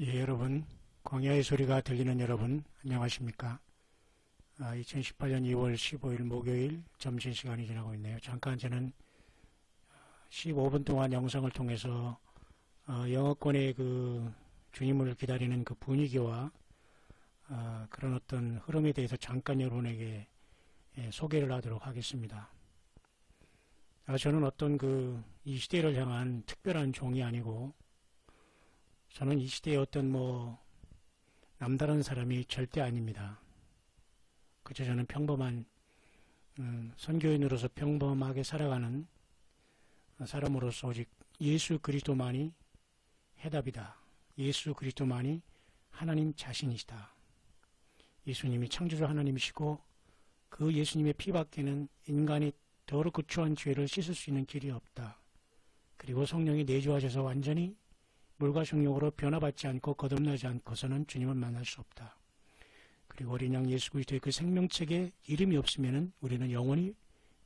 예, 여러분, 광야의 소리가 들리는 여러분, 안녕하십니까? 2018년 2월 15일 목요일 점심시간이 지나고 있네요. 잠깐 저는 15분 동안 영상을 통해서 영어권의 그 주님을 기다리는 그 분위기와 그런 어떤 흐름에 대해서 잠깐 여러분에게 소개를 하도록 하겠습니다. 저는 어떤 이 시대를 향한 특별한 종이 아니고 저는 이 시대의 어떤 남다른 사람이 절대 아닙니다. 그저 저는 평범한 선교인으로서 평범하게 살아가는 사람으로서 오직 예수 그리스도만이 해답이다. 예수 그리스도만이 하나님 자신이시다. 예수님이 창조주 하나님이시고 그 예수님의 피밖에는 인간이 더럽고 추한 죄를 씻을 수 있는 길이 없다. 그리고 성령이 내주하셔서 완전히 물과 성령으로 변화받지 않고 거듭나지 않고서는 주님을 만날 수 없다. 그리고 어린 양 예수 그리스도의 그 생명책에 이름이 없으면 우리는 영원히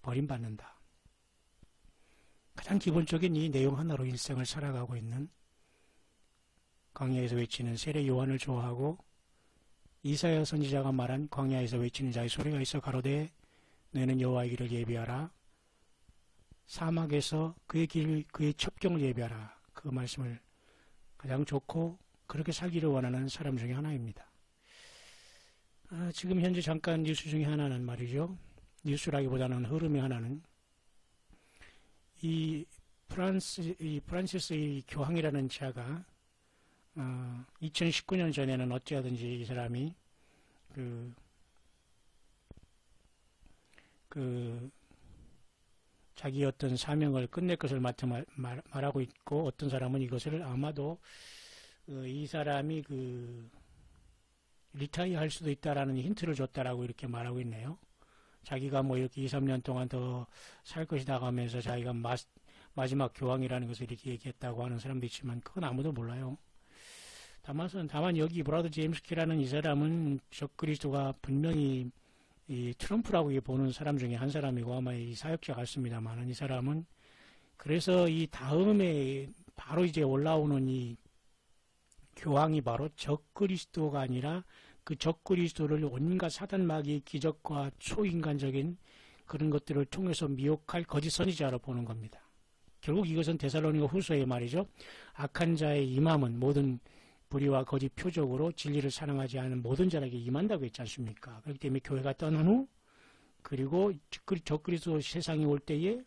버림받는다. 가장 기본적인 이 내용 하나로 일생을 살아가고 있는 광야에서 외치는 세례 요한을 좋아하고 이사야 선지자가 말한 광야에서 외치는 자의 소리가 있어 가로되 너희는 여호와의 길을 예비하라. 사막에서 그의 첩경을 예비하라. 그 말씀을 가장 좋고 그렇게 살기를 원하는 사람 중에 하나입니다. 지금 현재 잠깐 뉴스 중에 하나는 말이죠. 뉴스라기보다는 흐름의 하나는 이 프란시스 이 교황이라는 자가 2019년 전에는 어찌하든지 이 사람이 자기 어떤 사명을 끝낼 것을 말하고 있고, 어떤 사람은 이것을 아마도 이 사람이 리타이어 할 수도 있다라는 힌트를 줬다라고 이렇게 말하고 있네요. 자기가 이렇게 2, 3년 동안 더 살 것이다 하면서 자기가 마지막 교황이라는 것을 이렇게 얘기했다고 하는 사람도 있지만 그건 아무도 몰라요. 다만 여기 브라더 제임스 키라는 이 사람은 적그리스도가 분명히 이 트럼프라고 보는 사람 중에 한 사람이고 아마 이 사역자 같습니다만은 이 사람은 그래서 이 다음에 바로 이제 올라오는 이 교황이 바로 적그리스도가 아니라 그 적그리스도를 온갖 사단마귀의 기적과 초인간적인 그런 것들을 통해서 미혹할 거짓 선지자로 보는 겁니다. 결국 이것은 데살로니가 후서의 말이죠. 악한 자의 임함은 모든 불의와 거짓 표적으로 진리를 사랑하지 않은 모든 자에게 임한다고 했지 않습니까? 그렇기 때문에 교회가 떠난 후 그리고 적그리스도 세상이 올 때에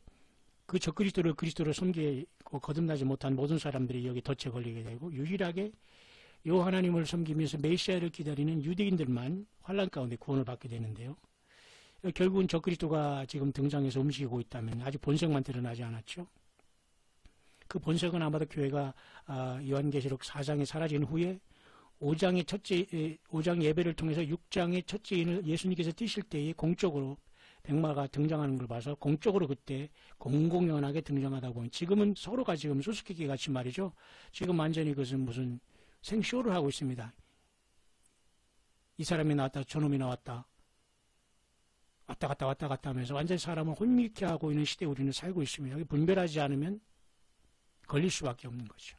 그 적그리스도를 그리스도로 섬기고 거듭나지 못한 모든 사람들이 여기 덫에 걸리게 되고 유일하게 요 하나님을 섬기면서 메시아를 기다리는 유대인들만 환난 가운데 구원을 받게 되는데요. 결국은 적그리스도가 지금 등장해서 움직이고 있다면 아직 본색만 드러나지 않았죠. 그 본색은 아마도 교회가 요한계시록 4장에 사라진 후에 5장 예배를 통해서 6장의 첫째 인을 예수님께서 뛰실 때에 공적으로 백마가 등장하는 걸 봐서 공적으로 그때 공공연하게 등장하다 보니 지금은 서로가 지금 수수께끼 같이 말이죠. 지금 완전히 그것은 무슨 생쇼를 하고 있습니다. 이 사람이 나왔다, 저놈이 나왔다. 왔다 갔다 하면서 완전히 사람을 혼미케 하고 있는 시대에 우리는 살고 있습니다. 여기 분별하지 않으면 걸릴 수밖에 없는 거죠.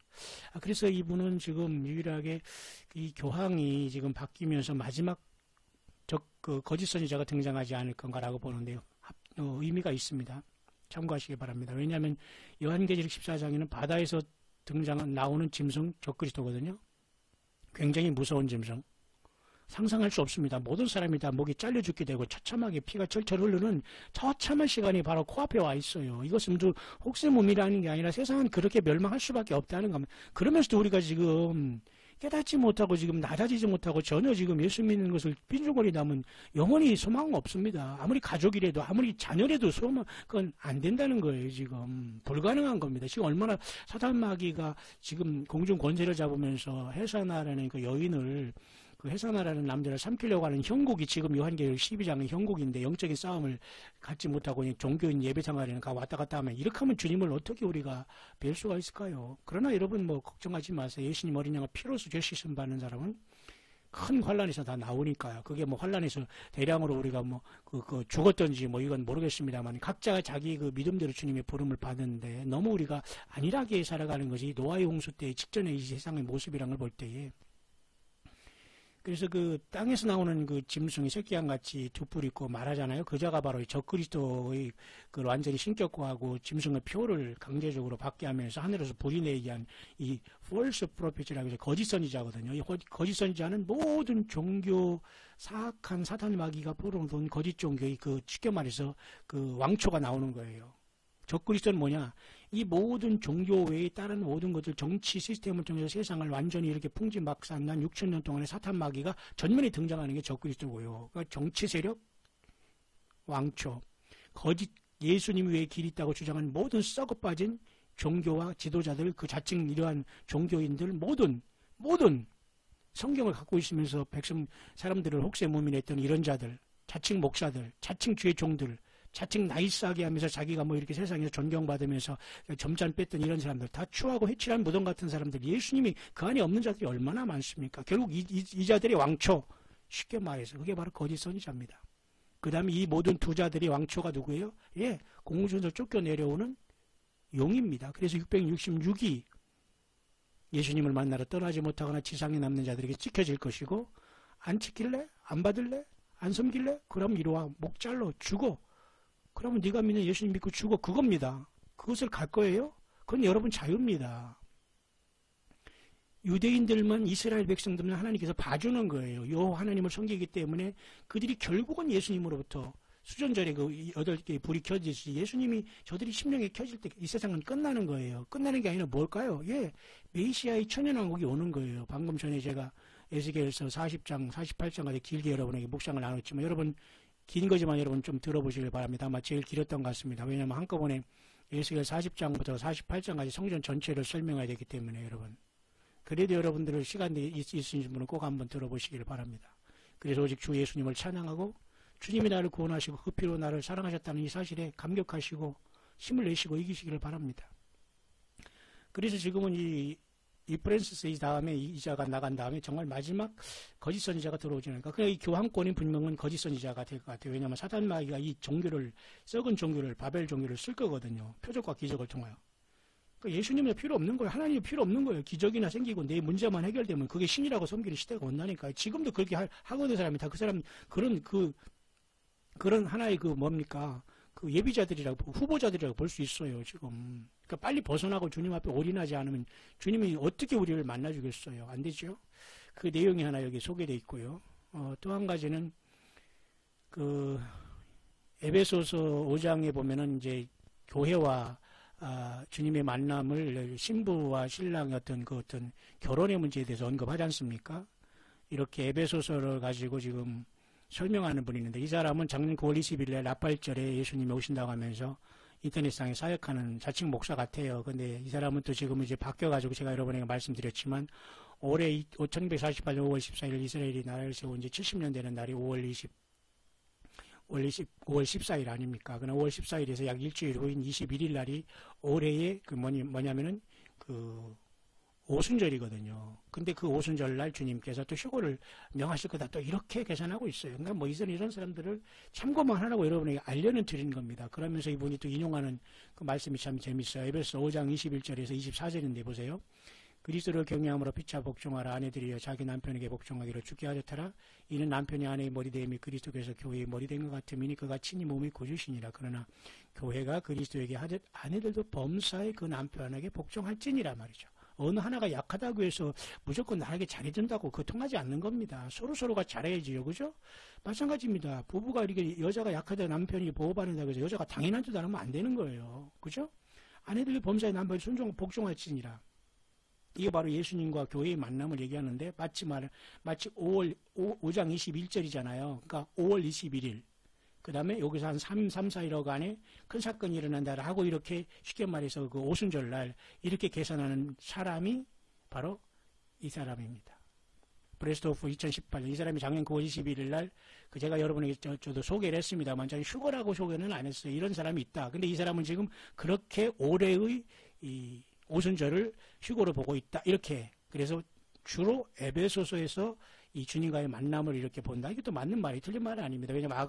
그래서 이분은 지금 유일하게 이 교황이 지금 바뀌면서 마지막 거짓 선지자가 등장하지 않을 건가라고 보는데요. 의미가 있습니다. 참고하시기 바랍니다. 왜냐하면 요한계시록 14장에는 바다에서 나오는 짐승 적그리스도거든요. 굉장히 무서운 짐승. 상상할 수 없습니다. 모든 사람이 다 목이 잘려 죽게 되고 처참하게 피가 철철 흐르는 처참한 시간이 바로 코앞에 와 있어요. 이것은 혹세무민이라는 게 아니라 세상은 그렇게 멸망할 수밖에 없다는 겁니다. 그러면서도 우리가 지금 깨닫지 못하고 지금 낮아지지 못하고 전혀 지금 예수 믿는 것을 빈둥거리다면 영원히 소망은 없습니다. 아무리 가족이라도 아무리 자녀라도 그건 안 된다는 거예요. 지금 불가능한 겁니다. 지금 얼마나 사단마귀가 지금 공중 권세를 잡으면서 해사나라는 그 여인을 그 해사나라는 남자를 삼키려고 하는 형국이 지금 요한계시록 12장의 형국인데 영적인 싸움을 갖지 못하고 종교인 예배생활에는 왔다 갔다 하면 이렇게 하면 주님을 어떻게 우리가 뵐 수가 있을까요? 그러나 여러분 걱정하지 마세요. 예수님 어린 양의 피로서 죄 씻음 받는 사람은 큰 환란에서 다 나오니까요. 그게 뭐 환란에서 대량으로 우리가 뭐 죽었던지 뭐 이건 모르겠습니다만 각자가 자기 그 믿음대로 주님의 부름을 받는데 너무 우리가 안일하게 살아가는 것이 노아의 홍수 때 직전의 이 세상의 모습이란 걸 볼 때에 그래서 그 땅에서 나오는 그 짐승이 새끼양 같이 두 뿔 있고 말하잖아요. 그자가 바로 적그리스도의 그 완전히 신격화하고 짐승의 표를 강제적으로 받게 하면서 하늘에서 불이 내게 한 이 false prophet이라고 해서 거짓 선지자거든요. 이 거짓 선지자는 모든 종교 사악한 사탄 마귀가 불어놓은 거짓 종교의 그 쉽게 말해서 그 왕초가 나오는 거예요. 적그리스도는 뭐냐? 이 모든 종교 외에 다른 모든 것들 정치 시스템을 통해서 세상을 완전히 이렇게 풍지박산난 6,000년 동안의 사탄 마귀가 전면에 등장하는 게 적그리스도고요. 그러니까 정치 세력, 왕초, 거짓 예수님 외에 길이 있다고 주장하는 모든 썩어 빠진 종교와 지도자들, 그 자칭 이러한 종교인들 모든 성경을 갖고 있으면서 백성 사람들을 혹세무민했던 이런 자들, 자칭 목사들, 자칭 주의 종들, 자칭 나이스하게 하면서 자기가 뭐 이렇게 세상에서 존경받으면서 점잔 뺐던 이런 사람들 다 추하고 해칠한 무덤 같은 사람들 예수님이 그 안에 없는 자들이 얼마나 많습니까? 결국 이 자들의 왕초 쉽게 말해서 그게 바로 거짓 선지자입니다. 그 다음에 이 모든 두 자들의 왕초가 누구예요? 예, 공중에서 쫓겨내려오는 용입니다. 그래서 666이 예수님을 만나러 떠나지 못하거나 지상에 남는 자들에게 찍혀질 것이고 안 찍힐래? 안 받을래? 안 섬길래? 그럼 이리와 목 잘라 죽어. 그러면 네가 믿는 예수님 믿고 죽어. 그겁니다. 그것을 갈 거예요? 그건 여러분 자유입니다. 유대인들만 이스라엘 백성들은 하나님께서 봐주는 거예요. 요 하나님을 섬기기 때문에 그들이 결국은 예수님으로부터 수전절에 그 8개의 불이 켜지듯이 예수님이 저들이 심령에 켜질 때 이 세상은 끝나는 거예요. 끝나는 게 아니라 뭘까요? 예, 메시아의 천연왕국이 오는 거예요. 방금 전에 제가 에스겔서 40장, 48장까지 길게 여러분에게 묵상을 나눴지만 여러분 긴 거지만 여러분 좀 들어보시길 바랍니다. 아마 제일 길었던 것 같습니다. 왜냐하면 한꺼번에 에스겔 40장부터 48장까지 성전 전체를 설명해야 되기 때문에 여러분. 그래도 여러분들 시간이 있으신 분은 꼭 한번 들어보시길 바랍니다. 그래서 오직 주 예수님을 찬양하고 주님이 나를 구원하시고 그 피로 나를 사랑하셨다는 이 사실에 감격하시고 힘을 내시고 이기시기를 바랍니다. 그래서 지금은 이 프랜시스 이 다음에 이자가 나간 다음에 정말 마지막 거짓 선지자가 들어오지 않을까. 그냥 이 교황권의 분명은 거짓 선지자가 될 것 같아요. 왜냐하면 사단 마귀가 이 종교를 썩은 종교를 바벨 종교를 쓸 거거든요. 표적과 기적을 통하여. 그러니까 예수님이 필요 없는 거예요. 하나님이 필요 없는 거예요. 기적이나 생기고 내 문제만 해결되면 그게 신이라고 섬기는 시대가 온다니까요. 지금도 그렇게 하거든 사람이 다 그 사람 그런 하나의 그 뭡니까? 그 예비자들이라고 후보자들이라고 볼 수 있어요. 지금. 그러니까 빨리 벗어나고 주님 앞에 올인하지 않으면 주님이 어떻게 우리를 만나주겠어요? 안 되죠? 그 내용이 하나 여기 소개되어 있고요. 또 한 가지는 그 에베소서 5장에 보면은 이제 교회와 주님의 만남을 신부와 신랑의 어떤 결혼의 문제에 대해서 언급하지 않습니까? 이렇게 에베소서를 가지고 지금 설명하는 분이 있는데 이 사람은 작년 9월 20일에 라팔절에 예수님이 오신다고 하면서 인터넷상에 사역하는 자칭 목사 같아요. 근데 이 사람은 또 지금 이제 바뀌어가지고 제가 여러분에게 말씀드렸지만 올해 1948년 5월 14일 이스라엘이 나라를 세운 지 70년 되는 날이 5월 14일 아닙니까? 그러나 5월 14일에서 약 일주일 후인 21일 날이 올해의 그 뭐냐면은 그 오순절이거든요. 근데 그 오순절 날 주님께서 또 휴고를 명하실 거다. 또 이렇게 계산하고 있어요. 그러니까 뭐 이런 사람들을 참고만 하라고 여러분에게 알려는 드리는 겁니다. 그러면서 이분이 또 인용하는 그 말씀이 참 재밌어요. 에베소 5장 21절에서 24절인데 보세요. 그리스도를 경외함으로 피차 복종하라. 아내들이여 자기 남편에게 복종하기로 주께 하셨더라. 이는 남편이 아내의 머리됨이 그리스도께서 교회의 머리된 것 같음이니 그가 친히 몸의 구주시니라. 그러나 교회가 그리스도에게 하듯 아내들도 범사에 그 남편에게 복종할지니라 말이죠. 어느 하나가 약하다고 해서 무조건 나에게 잘해준다고 그거 통하지 않는 겁니다. 서로가 잘해야지요. 그죠? 마찬가지입니다. 부부가 이렇게 여자가 약하다 남편이 보호받는다고 해서 여자가 당연한 줄 알면 안 되는 거예요. 그죠? 아내들이 범사에 남편이 복종할지니라. 이게 바로 예수님과 교회의 만남을 얘기하는데 마치 5장 21절이잖아요. 그러니까 5월 21일. 그 다음에 여기서 한 3, 4일억 안에 큰 사건이 일어난다 하고 이렇게 쉽게 말해서 그 오순절 날 이렇게 계산하는 사람이 바로 이 사람입니다. 브레스토프 2018년 이 사람이 작년 9월 21일 날 그 제가 여러분에게 저도 소개를 했습니다만 저는 휴거라고 소개는 안 했어요. 이런 사람이 있다. 근데 이 사람은 지금 그렇게 올해의 이 오순절을 휴거로 보고 있다. 이렇게 그래서 주로 에베소서에서 이 주님과의 만남을 이렇게 본다. 이것도 맞는 말이 틀린 말이 아닙니다. 왜냐하면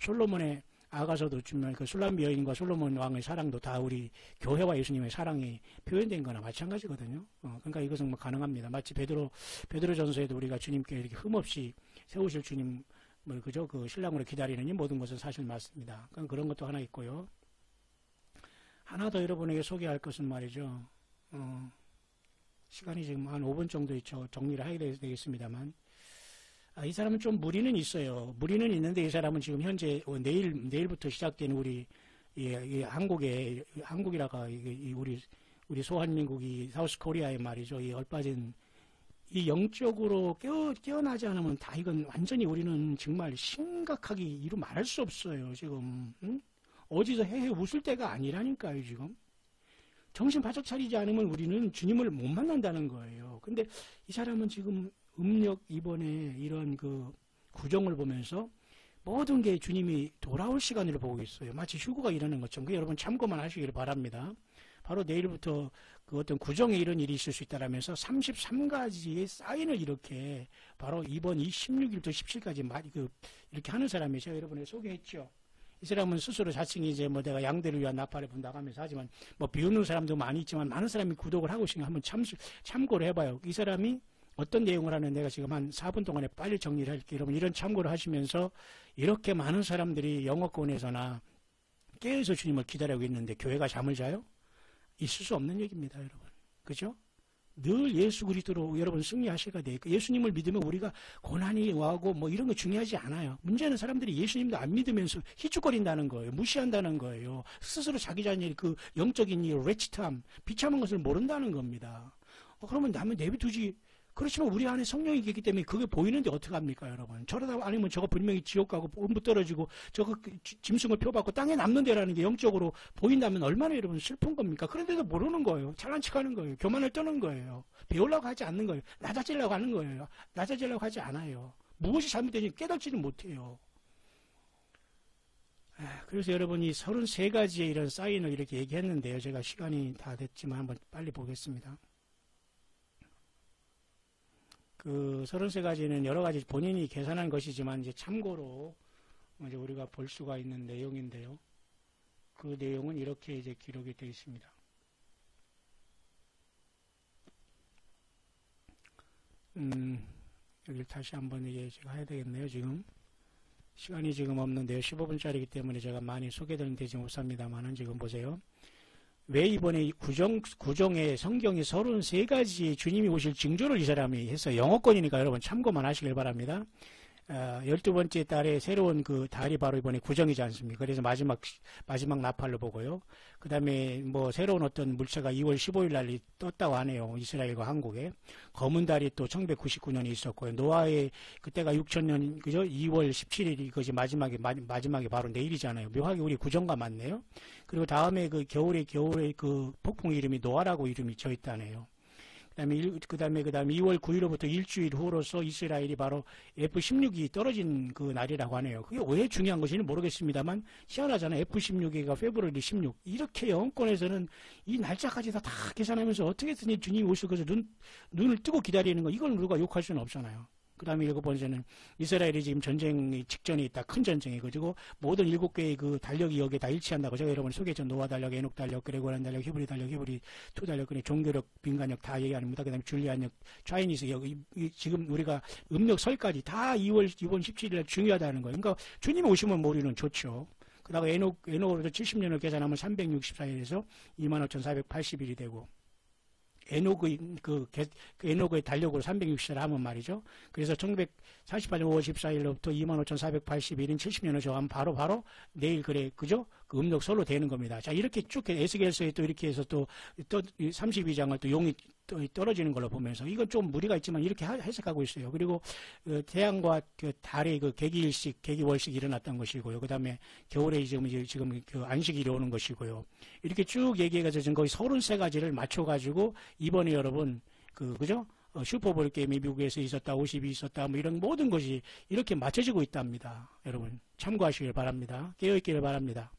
솔로몬의 아가서도 주면 그 술람비 여인과 솔로몬 왕의 사랑도 다 우리 교회와 예수님의 사랑이 표현된 거나 마찬가지거든요. 그러니까 이것은 뭐 가능합니다. 마치 베드로전서에도 우리가 주님께 이렇게 흠없이 세우실 주님을 그죠? 그 신랑으로 기다리는 이 모든 것은 사실 맞습니다. 그러니까 그런 것도 하나 있고요. 하나 더 여러분에게 소개할 것은 말이죠. 시간이 지금 한 5분 정도 있죠. 정리를 하게 되겠습니다만. 이 사람은 좀 무리는 있어요. 무리는 있는데 이 사람은 지금 현재 내일부터 시작된 우리 한국이라가 우리 소한민국이 사우스 코리아의 말이죠. 이 얼빠진 이 영적으로 깨어나지 않으면 다 이건 완전히 우리는 정말 심각하게 이루 말할 수 없어요. 지금 어디서 헤헤 웃을 때가 아니라니까요. 지금 정신 바짝 차리지 않으면 우리는 주님을 못 만난다는 거예요. 근데 이 사람은 지금 음력 이번에 이런 그 구정을 보면서 모든 게 주님이 돌아올 시간으로 보고 있어요. 마치 휴거가 일어나는 것처럼. 여러분 참고만 하시기를 바랍니다. 바로 내일부터 그 어떤 구정에 이런 일이 있을 수 있다라면서 33가지의 사인을 이렇게 바로 이번 16일부터 17일까지 이렇게 하는 사람이 제가 여러분에게 소개했죠. 이 사람은 스스로 자칭이 이제 뭐 내가 양대를 위한 나팔을 분다고 하면서 하지만 뭐 비웃는 사람도 많이 있지만 많은 사람이 구독을 하고 있으니까 한번 참고를 해봐요. 이 사람이 어떤 내용을 하는 내가 지금 한 4분 동안에 빨리 정리를 할게요. 여러분 이런 참고를 하시면서 이렇게 많은 사람들이 영어권에서나 깨어서 주님을 기다리고 있는데 교회가 잠을 자요? 있을 수 없는 얘기입니다. 여러분. 그죠? 늘 예수 그리스도로 여러분 승리하셔야 돼요. 예수님을 믿으면 우리가 고난이 와고 뭐 이런 거 중요하지 않아요. 문제는 사람들이 예수님도 안 믿으면서 희죽거린다는 거예요. 무시한다는 거예요. 스스로 자기 자신의 그 영적인 이 레치탐, 비참한 것을 모른다는 겁니다. 그러면 남은 내비두지. 그렇지만 우리 안에 성령이 있기 때문에 그게 보이는데 어떡합니까, 여러분? 저러다 아니면 저거 분명히 지옥 가고 음부 떨어지고 저거 짐승을 표받고 땅에 남는 데라는 게 영적으로 보인다면 얼마나 여러분 슬픈 겁니까? 그런데도 모르는 거예요. 잘난 척하는 거예요. 교만을 떠는 거예요. 배우려고 하지 않는 거예요. 낮아지려고 하는 거예요. 낮아지려고 하지 않아요. 무엇이 잘못되는지 깨닫지는 못해요. 그래서 여러분이 33가지의 이런 사인을 이렇게 얘기했는데요. 제가 시간이 다 됐지만 한번 빨리 보겠습니다. 그 33가지는 여러 가지 본인이 계산한 것이지만 이제 참고로 이제 우리가 볼 수가 있는 내용인데요. 그 내용은 이렇게 이제 기록이 되어 있습니다. 여기 다시 한번 이게 제가 해야 되겠네요. 지금 시간이 지금 없는데요. 15분짜리이기 때문에 제가 많이 소개는 되지 못합니다만은 지금 보세요. 왜 이번에 구정에 성경이 33가지 주님이 오실 징조를 이 사람이 했어요. 영어권이니까 여러분 참고만 하시길 바랍니다. 12번째 달에 새로운 그 달이 바로 이번에 구정이지 않습니까? 그래서 마지막 나팔로 보고요. 그 다음에 뭐 새로운 어떤 물체가 2월 15일 날 떴다고 하네요. 이스라엘과 한국에. 검은 달이 또 1999년에 있었고요. 노아의 그때가 6000년, 그죠? 2월 17일이 그것이 마지막에 바로 내일이잖아요. 묘하게 우리 구정과 맞네요. 그리고 다음에 그 겨울에 그 폭풍 이름이 노아라고 이름이 져 있다네요. 그 다음에 2월 9일로부터 일주일 후로서 이스라엘이 바로 F-16이 떨어진 그 날이라고 하네요. 그게 왜 중요한 것인지 모르겠습니다만 희한하잖아요. F-16이가 페브루아리 16. 이렇게 영권에서는 이 날짜까지 다 계산하면서 어떻게든 주님이 오실 것을 눈을 뜨고 기다리는 거, 이걸 누가 욕할 수는 없잖아요. 그 다음에 7번째는 이스라엘이 지금 전쟁이 직전에 있다. 큰 전쟁이. 그리고 모든 7개의 그 달력이 여기에 다 일치한다고 제가 여러분이 소개했죠. 노아 달력, 에녹 달력, 그레고란 달력, 히브리 달력, 히브리 2 달력, 종교력, 빈간력 다 얘기합니다. 그 다음에 줄리안력, 차이니스, 여기 지금 우리가 음력설까지 다 2월 17일에 중요하다는 거예요. 그러니까 주님이 오시면 우리는 좋죠. 그 다음에 에녹으로도 70년을 계산하면 364일에서 25,480일이 되고, 에녹의 달력으로 360을 하면 말이죠. 그래서 1948년 5월 14일로부터 25,481인 70년을 정하면 바로 내일 그죠? 그 음력설로 되는 겁니다. 자, 이렇게 쭉 에스겔서에 또 이렇게 해서 또 32장을 또 용이 떨어지는 걸로 보면서 이건 좀 무리가 있지만 이렇게 해석하고 있어요. 그리고 태양과 그 달의 그 계기월식 일어났던 것이고요. 그 다음에 겨울에 지금 그 안식일이 오는 것이고요. 이렇게 쭉 얘기해가지고 지금 거의 33가지를 맞춰가지고 이번에 여러분 그죠? 슈퍼볼 게임이 미국에서 있었다, 50이 있었다, 뭐 이런 모든 것이 이렇게 맞춰지고 있답니다. 여러분 참고하시길 바랍니다. 깨어있기를 바랍니다.